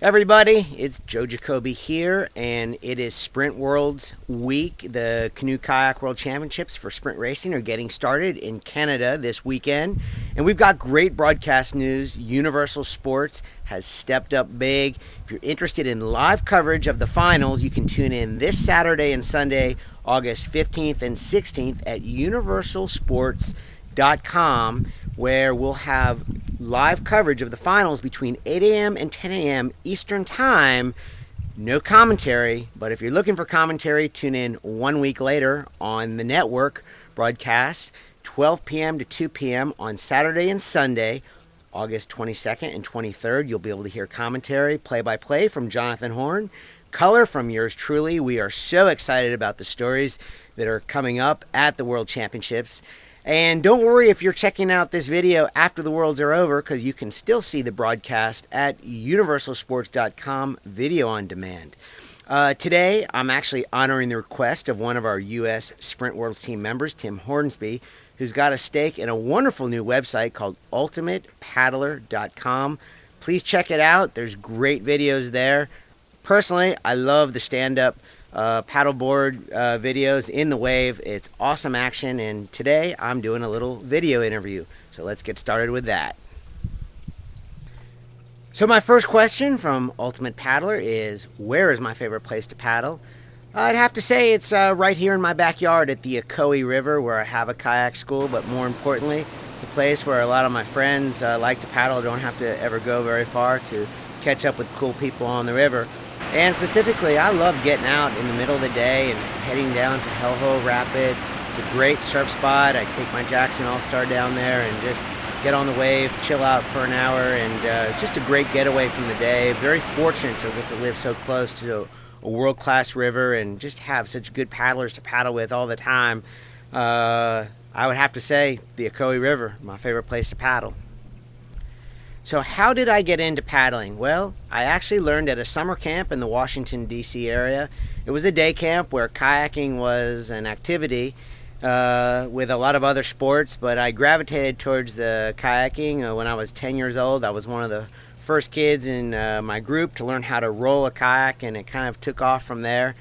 Everybody, it's Joe Jacobi here, and it is Sprint Worlds week. The Canoe Kayak World Championships for sprint racing are getting started in Canada this weekend, and we've got great broadcast news. Universal Sports has stepped up big. If you're interested in live coverage of the finals, you can tune in this Saturday and Sunday, August 15th and 16th at universalsports.com, where we'll have live coverage of the finals between 8 a.m. and 10 a.m. Eastern Time. No commentary, but if you're looking for commentary, tune in 1 week later on the network broadcast, 12 p.m. to 2 p.m. on Saturday and Sunday, August 22nd and 23rd. You'll be able to hear commentary, play-by-play from Jonathan Horn, color from yours truly. We are so excited about the stories that are coming up at the World Championships. And don't worry if you're checking out this video after the Worlds are over, because you can still see the broadcast at universalsports.com video on demand. Today, I'm actually honoring the request of one of our U.S. Sprint Worlds team members, Tim Hornsby, who's got a stake in a wonderful new website called UltimatePaddler.com. Please check it out. There's great videos there. Personally, I love the stand-up paddleboard videos in the wave. It's awesome action, and today I'm doing a little video interview. So let's get started with that. So my first question from Ultimate Paddler is, where is my favorite place to paddle? I'd have to say it's right here in my backyard at the Ocoee River, where I have a kayak school, but more importantly, it's a place where a lot of my friends like to paddle. I don't have to ever go very far to catch up with cool people on the river. And specifically, I love getting out in the middle of the day and heading down to Hell Hole Rapid. It's a great surf spot. I take my Jackson All-Star down there and just get on the wave, chill out for an hour, and it's just a great getaway from the day. Very fortunate to get to live so close to a world-class river and just have such good paddlers to paddle with all the time. I would have to say the Ocoee River, my favorite place to paddle. So how did I get into paddling? Well, I actually learned at a summer camp in the Washington, D.C. area. It was a day camp where kayaking was an activity with a lot of other sports, but I gravitated towards the kayaking when I was 10 years old. I was one of the first kids in my group to learn how to roll a kayak, and it kind of took off from there.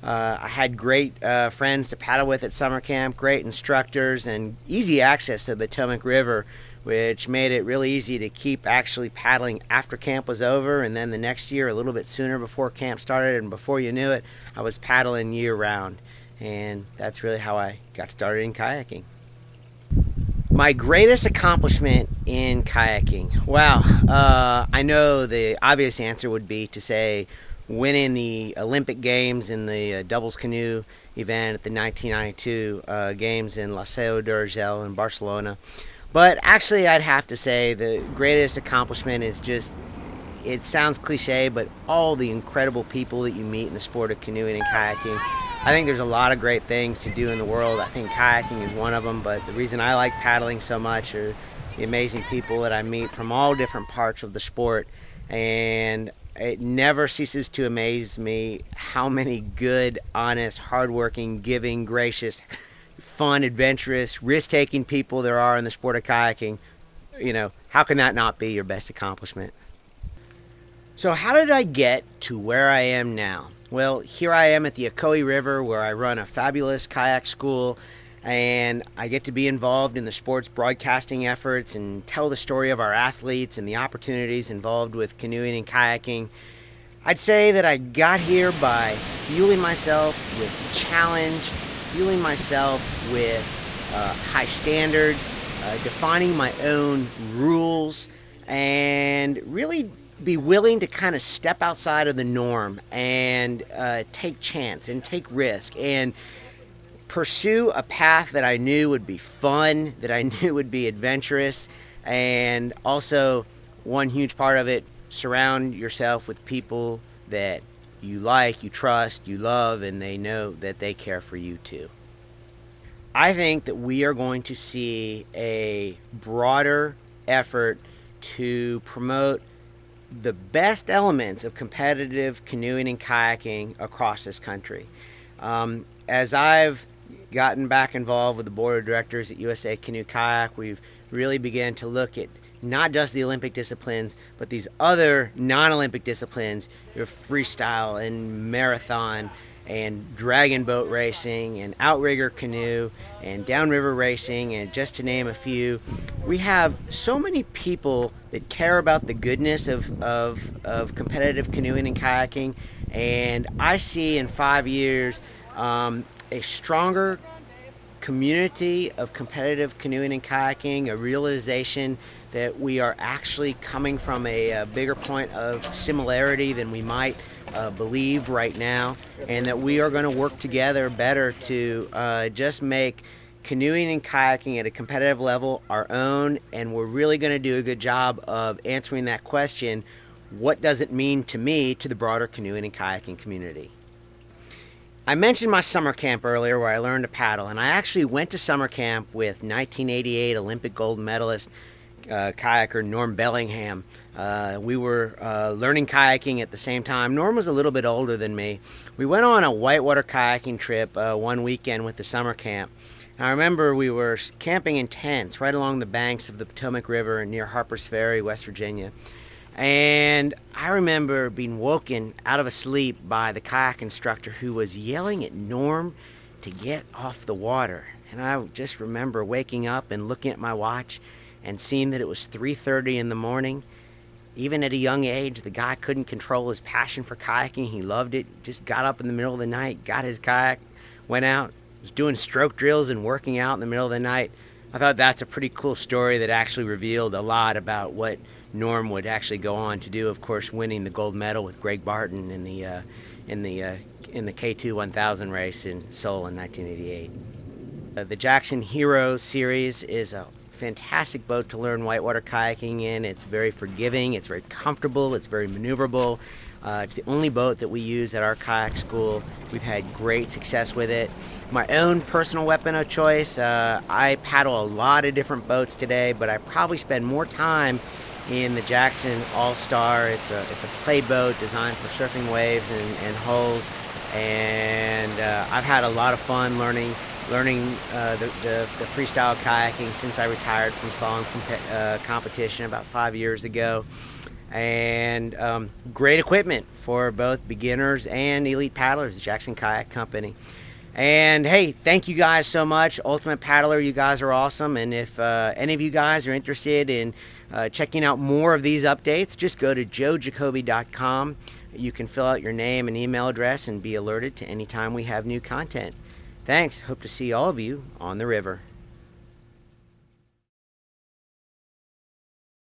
I had great friends to paddle with at summer camp, great instructors, and easy access to the Potomac River, which made it really easy to keep actually paddling after camp was over, and then the next year, a little bit sooner before camp started, and before you knew it, I was paddling year-round. And that's really how I got started in kayaking. My greatest accomplishment in kayaking? Well, I know the obvious answer would be to say winning the Olympic Games in the doubles canoe event at the 1992 Games in La Seu d'Urgell in Barcelona. But actually, I'd have to say the greatest accomplishment is just, it sounds cliche, but all the incredible people that you meet in the sport of canoeing and kayaking. I think there's a lot of great things to do in the world. I think kayaking is one of them, but the reason I like paddling so much are the amazing people that I meet from all different parts of the sport. And it never ceases to amaze me how many good, honest, hardworking, giving, gracious, fun, adventurous, risk-taking people there are in the sport of kayaking. You know, how can that not be your best accomplishment? So how did I get to where I am now? Well, here I am at the Ocoee River, where I run a fabulous kayak school, and I get to be involved in the sports broadcasting efforts and tell the story of our athletes and the opportunities involved with canoeing and kayaking. I'd say that I got here by fueling myself with challenge, fueling myself with high standards, defining my own rules, and really be willing to kind of step outside of the norm and take chance and take risk and pursue a path that I knew would be fun, that I knew would be adventurous, and also one huge part of it, surround yourself with people that you like, you trust, you love, and they know that they care for you too. I think that we are going to see a broader effort to promote the best elements of competitive canoeing and kayaking across this country. As I've gotten back involved with the board of directors at USA Canoe Kayak, we've really began to look at not just the Olympic disciplines, but these other non-Olympic disciplines, your freestyle and marathon and dragon boat racing and outrigger canoe and downriver racing, and just to name a few. We have so many people that care about the goodness of competitive canoeing and kayaking, and I see in 5 years a stronger community of competitive canoeing and kayaking, a realization that we are actually coming from a bigger point of similarity than we might believe right now, and that we are going to work together better to just make canoeing and kayaking at a competitive level our own, and we're really going to do a good job of answering that question, what does it mean to me, to the broader canoeing and kayaking community. I mentioned my summer camp earlier where I learned to paddle, and I actually went to summer camp with 1988 Olympic gold medalist kayaker Norm Bellingham. We were learning kayaking at the same time. Norm was a little bit older than me. We went on a whitewater kayaking trip one weekend with the summer camp. And I remember we were camping in tents right along the banks of the Potomac River near Harper's Ferry, West Virginia. And I remember being woken out of a sleep by the kayak instructor who was yelling at Norm to get off the water. And I just remember waking up and looking at my watch and seeing that it was 3:30 in the morning. Even at a young age, the guy couldn't control his passion for kayaking. He loved it. Just got up in the middle of the night, got his kayak, went out, was doing stroke drills and working out in the middle of the night. I thought that's a pretty cool story that actually revealed a lot about what Norm would actually go on to do. Of course, winning the gold medal with Greg Barton in the K2 1000 race in Seoul in 1988. The Jackson Hero series is a fantastic boat to learn whitewater kayaking in. It's very forgiving, it's very comfortable, it's very maneuverable. It's the only boat that we use at our kayak school. We've had great success with it. My own personal weapon of choice, I paddle a lot of different boats today, but I probably spend more time in the Jackson All-Star. It's a play boat designed for surfing waves and hulls, and I've had a lot of fun learning the freestyle kayaking since I retired from slalom competition about 5 years ago. And great equipment for both beginners and elite paddlers, the Jackson Kayak Company. And hey, thank you guys so much. UltimatePaddler, you guys are awesome. And if any of you guys are interested in checking out more of these updates, just go to joejacobi.com. You can fill out your name and email address and be alerted to any time we have new content. Thanks. Hope to see all of you on the river.